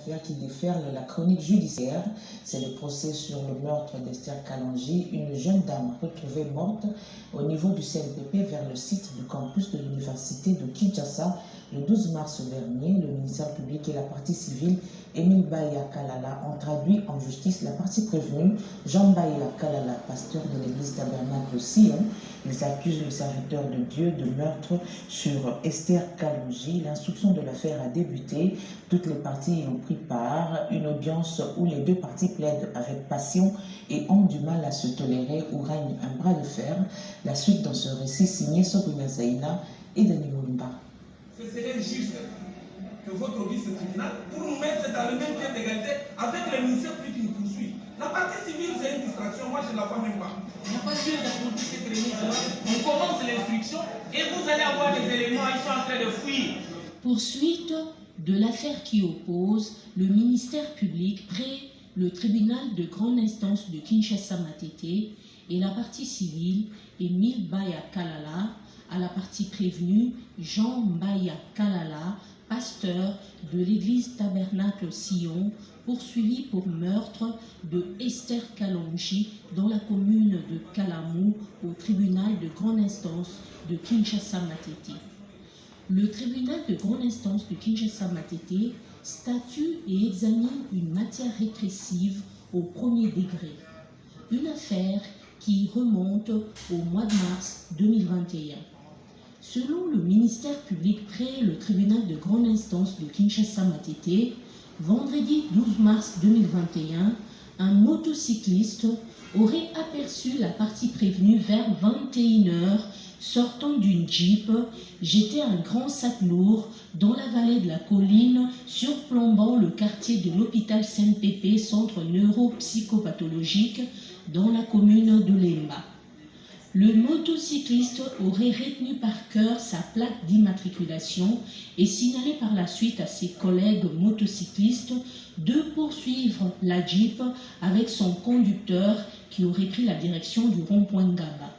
l'affaire qui déferle la chronique judiciaire. C'est le procès sur le meurtre d'Esther Kalonji, une jeune dame retrouvée morte au niveau du CNPP vers le site du campus de l'université de Kinshasa le 12 mars dernier. Le ministère public et la partie civile, Émile Baya Kalala, ont traduit en justice la partie prévenue, Jean Baya Kalala, pasteur de l'église Tabernacle Sion. Ils accusent le serviteur de Dieu de meurtre sur Esther Kalonji. L'instruction de l'affaire a débuté. Toutes les parties y ont pris part. Une audience où les deux parties plaident avec passion et ont du mal à se tolérer, où règne un bras de fer. La suite dans ce récit signé Sobrina Zaina et Denis Moumba. Ce serait juste que votre vice-tribunal, pour nous mettre dans le même pied d'égalité avec le ministère public qui nous poursuit. La partie civile, c'est une distraction, moi je ne la vois même pas. Il n'y a pas lieu d'apporter cette remise-là. On commence l'instruction et vous allez avoir des éléments, ils sont en train de fuir. Poursuite de l'affaire qui oppose le ministère public près le tribunal de grande instance de Kinshasa-Matete et la partie civile Émile Baya Kalala à la partie prévenue Jean Baya Kalala, pasteur de l'église Tabernacle Sion, poursuivi pour meurtre de Esther Kalonji dans la commune de Kalamou au tribunal de grande instance de Kinshasa-Matete. Le tribunal de grande instance de Kinshasa-Matete statue et examine une matière répressive au premier degré. Une affaire qui remonte au mois de mars 2021. Selon le ministère public près le tribunal de grande instance de Kinshasa-Matete, vendredi 12 mars 2021, un motocycliste aurait aperçu la partie prévenue vers 21h sortant d'une Jeep, jeter un grand sac lourd dans la vallée de la colline, surplombant le quartier de l'hôpital CNPP, centre neuropsychopathologique, dans la commune de Lemba. Le motocycliste aurait retenu par cœur sa plaque d'immatriculation et signalé par la suite à ses collègues motocyclistes de poursuivre la Jeep avec son conducteur qui aurait pris la direction du rond-point Ngaba.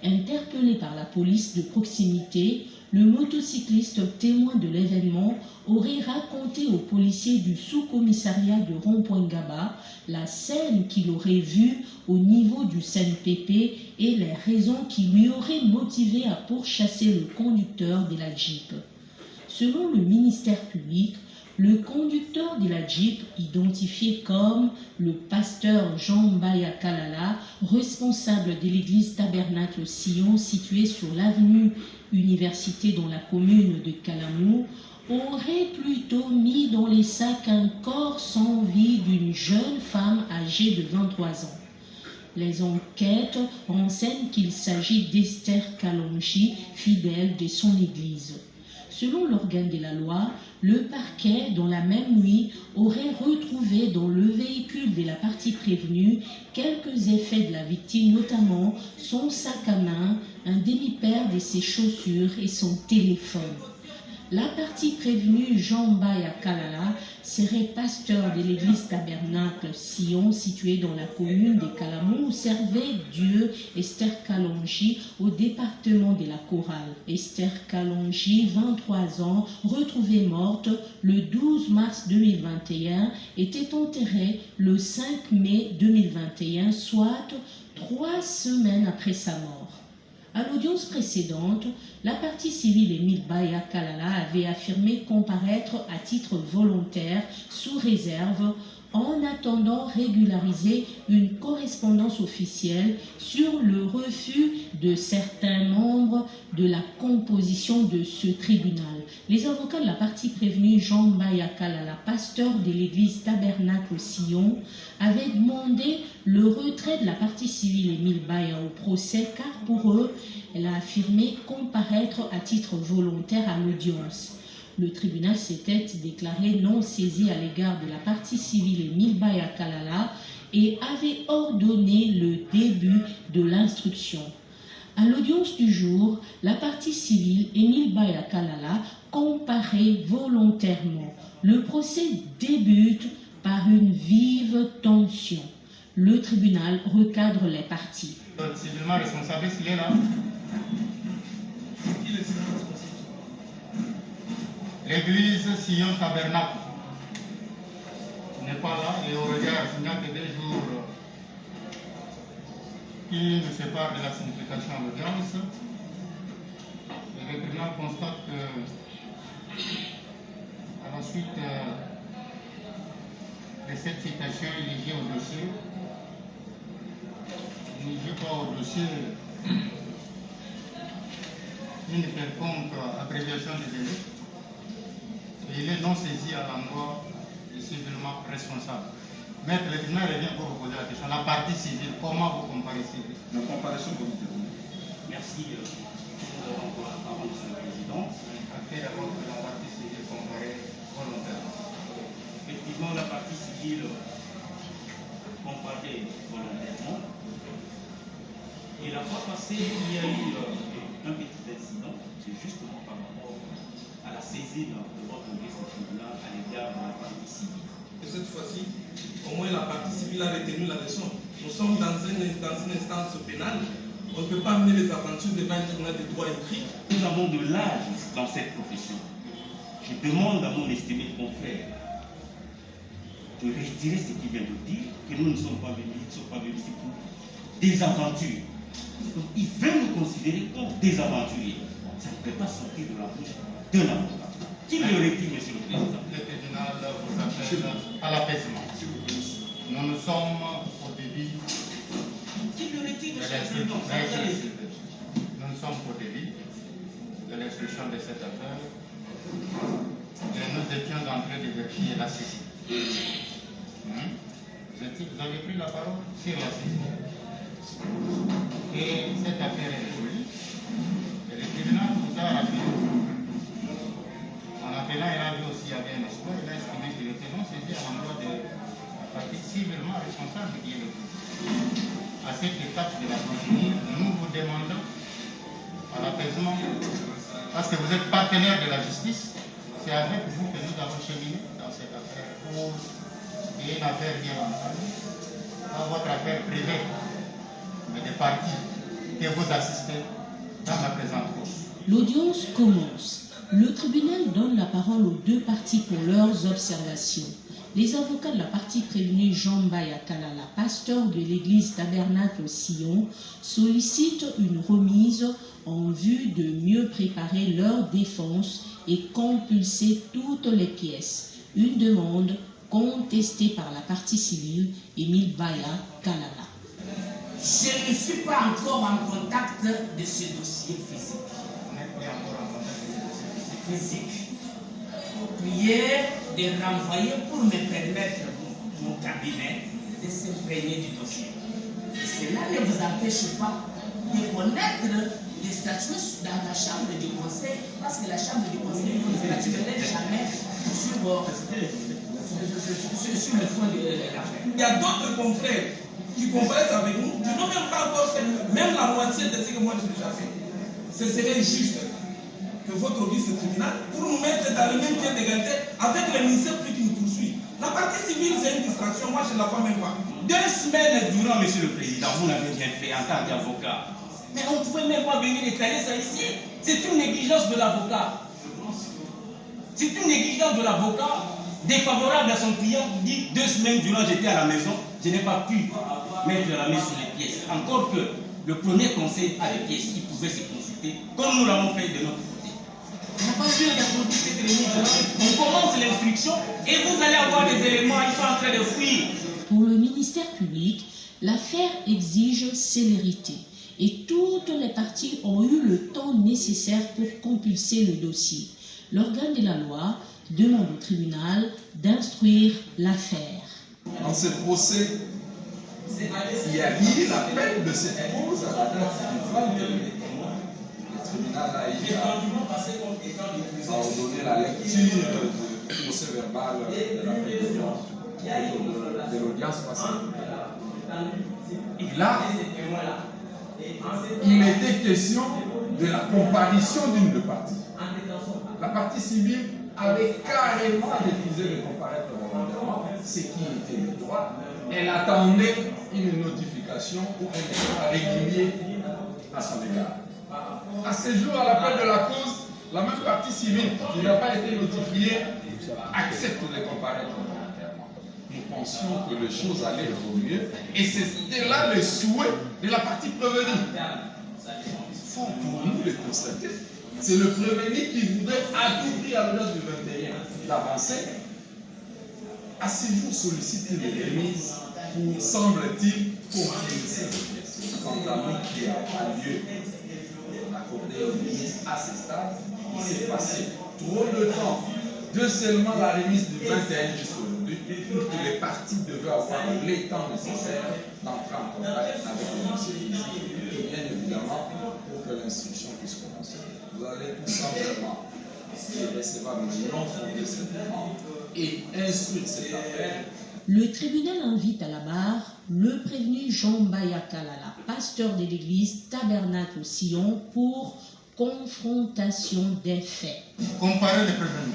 Interpellé par la police de proximité, le motocycliste témoin de l'événement aurait raconté aux policiers du sous-commissariat de rond-point Ngaba la scène qu'il aurait vue au niveau du CNPP et les raisons qui lui auraient motivé à pourchasser le conducteur de la Jeep. Selon le ministère public, le conducteur de la Jeep, identifié comme le pasteur Jean Baya Kalala, responsable de l'église Tabernacle Sion située sur l'avenue Université dans la commune de Kalamou, aurait plutôt mis dans les sacs un corps sans vie d'une jeune femme âgée de 23 ans. Les enquêtes renseignent qu'il s'agit d'Esther Kalonji, fidèle de son église. Selon l'organe de la loi, le parquet, dans la même nuit, aurait retrouvé dans le véhicule de la partie prévenue quelques effets de la victime, notamment son sac à main, un demi-paire de ses chaussures et son téléphone. La partie prévenue, Jean Baya Kalala, serait pasteur de l'église Tabernacle Sion, située dans la commune de Kalamou, où servait Dieu Esther Kalonji au département de la chorale. Esther Kalonji, 23 ans, retrouvée morte le 12 mars 2021, était enterrée le 5 mai 2021, soit 3 semaines après sa mort. À l'audience précédente, la partie civile Émile Baya Kalala avait affirmé comparaître à titre volontaire, sous réserve, en attendant régulariser une correspondance officielle sur le refus de certains membres de la composition de ce tribunal. Les avocats de la partie prévenue, Jean Baya Kalala, pasteur de l'église Tabernacle Sion, avaient demandé le retrait de la partie civile Émile Baya au procès car pour eux, elle a affirmé comparaître à titre volontaire à l'audience. Le tribunal s'était déclaré non saisi à l'égard de la partie civile Émile Baya Kalala et avait ordonné le début de l'instruction. À l'audience du jour, la partie civile Émile Baya Kalala comparaît volontairement. Le procès débute par une vive tension. Le tribunal recadre les parties. Civilement responsable, s'il est là. Qui est responsable? L'église Sion Tabernacle. et au regard qu'il n'y a que 2 jours qui nous séparent de la signification de l'audience, le tribunal constate que, à la suite de cette citation éligée au dossier, il n'y a pas au dossier une quelconque abréviation de délai et il est non saisi à l'endroit du civilement responsable. Maître, le tribunal revient pour vous poser la question. La partie civile, comment vous comparaissez? La comparaison comité. Merci. Nous avons encore la parole, Monsieur le Président. Après d'abord que la partie civile comparée volontairement. Effectivement, la partie civile comparée volontairement. Et la fois passée, il y a eu un petit incident, c'est justement par rapport à la saisine de votre tribunal à l'égard de la partie civile. Et cette fois-ci, au moins la partie civile a retenu la leçon. Nous sommes dans une instance pénale. On ne peut pas mener les aventures devant un tribunal de droit écrit. Nous avons de l'âge dans cette profession. Je demande à mon estimé confrère de retirer ce qu'il vient de dire, que nous ne sommes pas venus ici pour des aventures. Donc, il veut nous considérer comme des aventuriers. Ça ne peut pas sortir de la bouche d'un avocat. Qui le retire, Monsieur le Président? Le tribunal vous appelle à l'apaisement. Nous sommes au début Qui le retire, de Monsieur le Président? Nous ne sommes qu'au début de l'instruction de cette affaire. Et nous étions en train de vérifier la saisie. Vous avez pris la parole sur la saisie. Et cette affaire est résolue. Et le tribunal vous a rappelé. En appelant, il a vu aussi avec un espoir, il a estimé qu'il était non saisi à l'endroit de la partie civilement responsable qui est le juge. À cette étape de la procédure, nous vous demandons à l'apaisement, parce que vous êtes partenaire de la justice, c'est avec vous que nous avons cheminé dans cette affaire pour qu'il y ait une affaire bien entendue, pas votre affaire privée, mais des parties que vous assistez dans la présente cause. L'audience commence. Le tribunal donne la parole aux 2 parties pour leurs observations. Les avocats de la partie prévenue Jean Mbaya Kalala, pasteur de l'église Tabernacle Sion, sollicitent une remise en vue de mieux préparer leur défense et compulser toutes les pièces. Une demande contestée par la partie civile, Émile Baya Kalala. Je ne suis pas encore en contact de ce dossier physique. Priez de renvoyer pour me permettre mon cabinet de s'imprégner du dossier. Cela ne vous empêche pas de connaître les statuts dans la chambre du conseil, parce que la chambre du conseil ne statuerait jamais sur le fond de l'affaire. Il y a d'autres confrères qui comparaissent avec nous, qui n'ont même pas encore fait même la moitié de ce que moi j'ai déjà fait. Ce serait juste que votre audience tribunal, pour nous mettre dans le même pied d'égalité avec le ministère plus qui nous poursuit. La partie civile, c'est une distraction, moi je ne la vois même pas. 2 semaines durant, Monsieur le Président, vous n'avez rien fait en tant qu'avocat. Mais on ne pouvait même pas venir étaler ça ici. C'est une négligence de l'avocat. C'est une négligence de l'avocat défavorable à son client qui dit 2 semaines durant, j'étais à la maison, je n'ai pas pu mettre la main sur les pièces. Encore que le premier conseil a des pièces qui pouvaient se consulter, comme nous l'avons fait de notre côté. On n'a pas vu d'introduire cette remise. On commence l'instruction et vous allez avoir des éléments, ils sont en train de fuir. Pour le ministère public, l'affaire exige célérité et toutes les parties ont eu le temps nécessaire pour compulser le dossier. L'organe de la loi demande au tribunal d'instruire l'affaire. Dans ce procès, il a mis la peine de cette cause à la date du 22 mai. Le tribunal a ordonné la lecture du procès verbal de l'audience passée. Et là, il était question de la comparution d'une des parties. La partie civile avait carrément refusé de comparaître volontairement, ce qui était le droit. Elle attendait une notification ou un état régulier à son égard. À ce jour, à l'appel de la cause, la même partie civile qui n'a pas été notifiée accepte de comparaître volontairement. Nous l'impression que les choses allaient au mieux. Et c'était là le souhait de la partie prévenue. Il faut pour nous le constater. C'est le prévenu qui voudrait à tout prix à l'heure du 21 d'avancer. À ce jour, sollicite une remise pour, semble-t-il, confirmer cette pandémie qui a lieu accordée aux ministres à ce stade. Il s'est passé trop de temps de seulement la remise du 21 jusqu'aujourd'hui, que les partis devaient avoir les temps nécessaires d'entrer en contact avec le monsieur et bien évidemment pour que l'instruction puisse commencer. Vous allez tout simplement recevoir le non fondé cette demande et instruire cette affaire. Le tribunal invite à la barre le prévenu Jean Bayakalala, pasteur de l'église Tabernacle au Sion, pour confrontation des faits. Comparer les prévenus.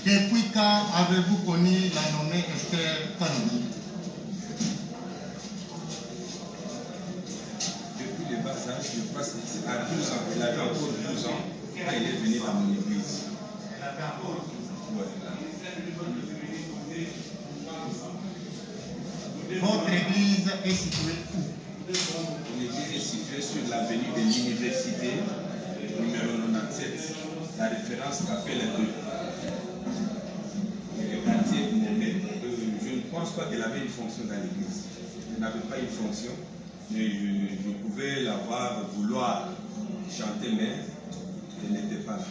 Depuis quand avez-vous connu la nommée Esther Kanouni? Depuis le bas âge, je pense à 12 ans, il avait encore 12 ans quand il est venu dans mon église. Elle avait encore 12 ans. Ouais. Votre église est située où? L'église est située sur l'avenue de l'université, numéro 97. La référence appelle un peu. Le quartier Mohamed. Je ne pense pas qu'elle avait une fonction dans l'église. Elle n'avait pas une fonction, mais je pouvais la voir vouloir chanter, mais elle n'était pas là.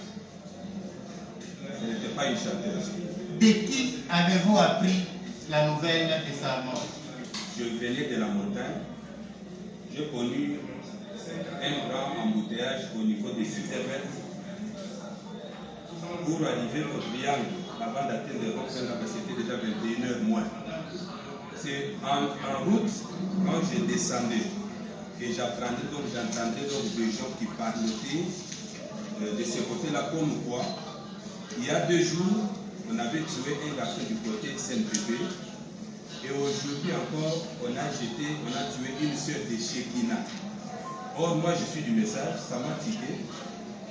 Elle n'était pas une chanteuse. De qui avez-vous appris la nouvelle de sa mort? Je venais de la montagne. J'ai connu un grand embouteillage au niveau des 6 mètres pour arriver au triangle avant d'atteindre le Rock-Saint-Lama, c'était déjà 21h moins. C'est en route, quand je descendais et j'apprendais, donc j'entendais donc des gens qui parlaient de ce côté-là comme quoi, il y a 2 jours, on avait tué un garçon du côté Saint-Pépé. Et aujourd'hui encore, on a tué une sœur de Shekina. Or, moi, je suis du message, ça m'a tiqué.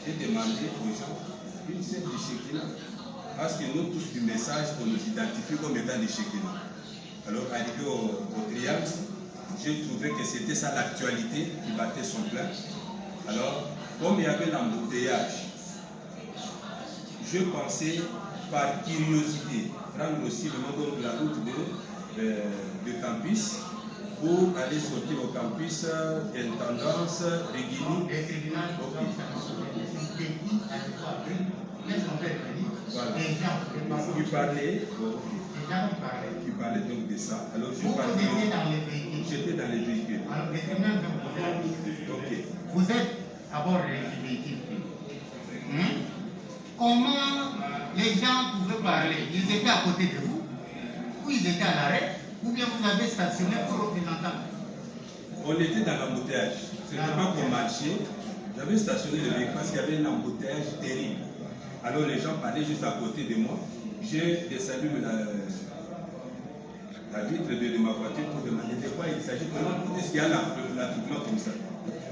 J'ai demandé aux gens, une sœur de Shekina. Parce que nous, tous du message, on nous identifie comme étant des Shekina. Alors, arrivé au triangle, j'ai trouvé que c'était ça l'actualité qui battait son plein. Alors, comme il y avait l'embouteillage, je pensais, par curiosité, prendre aussi le nom de la route de campus pour aller sortir au campus d'intendance de Guinée. Les tribunaux qui parlait donc de ça. Alors je j'étais dans les véhicules. Alors, les tribunaux vont Ok. vous êtes à bord des véhicules. Comment les gens pouvaient parler? Ils étaient à côté de vous, ou ils étaient à l'arrêt, ou bien vous avez stationné pour les entendre? On était dans l'embouteillage. Ce n'était pas pour marcher. J'avais stationné le véhicule parce qu'il y avait un embouteillage terrible. Alors les gens parlaient juste à côté de moi. J'ai descendu la vitre de ma voiture pour demander de quoi il s'agit. Comment est-ce qu'il y a l'attroupement comme ça?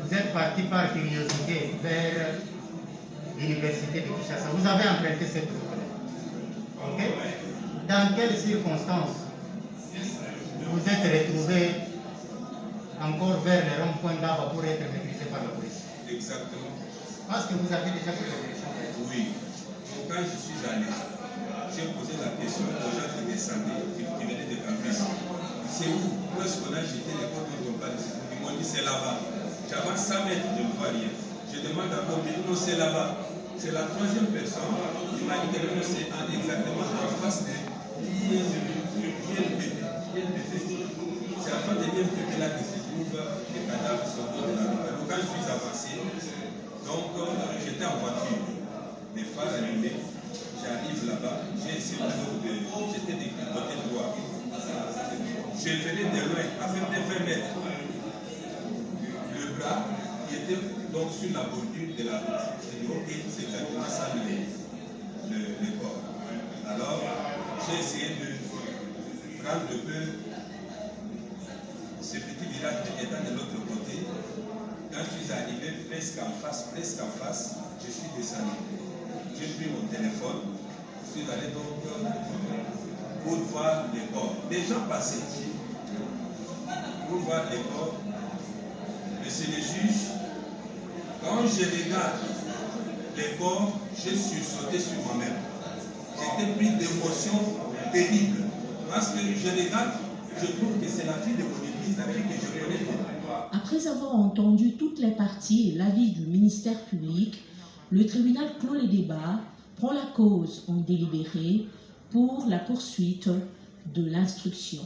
Vous êtes parti par curiosité vers l'université de Kinshasa. Vous avez emprunté cette route. Ok? Dans quelles circonstances vous êtes retrouvé encore vers le rond-point d'Aba pour être maîtrisé par la police? Exactement. Parce que vous avez déjà fait la direction. Oui. Quand je suis allé, j'ai posé la question aux gens qui descendaient, qui venaient de campus. C'est où? Où est-ce qu'on a jeté les corps dont on parle? Ils m'ont dit c'est là-bas. J'avance 100 mètres, je ne vois rien. Je demande encore, mais non, c'est là-bas. C'est la 3e personne qui m'a dit que c'est exactement en face de l'INPP. C'est à face de l'INPP là que se trouvent les cadavres sur le dos de la rue. Alors quand je suis avancé, donc j'étais en voiture, les phares allumés, j'arrive là-bas, j'ai essayé j'étais du côté droit. Je venais de loin, à peu près 20 mètres. Le bras qui était donc sur la bordure de la route. J'ai dit, ok, c'est exactement ça le corps. Alors, j'ai essayé de prendre un peu ce petit village étant de l'autre côté. Quand je suis arrivé presque en face, je suis descendu. J'ai pris mon téléphone, je suis allé donc pour voir les corps. Les gens passaient pour voir les corps. Monsieur le juge, quand je regarde les corps, j'ai sursauté sur moi-même. J'étais pris d'émotions terribles. Parce que je regarde, je trouve que c'est la fille de mon église, la fille que je connais. Après avoir entendu toutes les parties et l'avis du ministère public, le tribunal clôt les débats, prend la cause en délibéré pour la poursuite de l'instruction.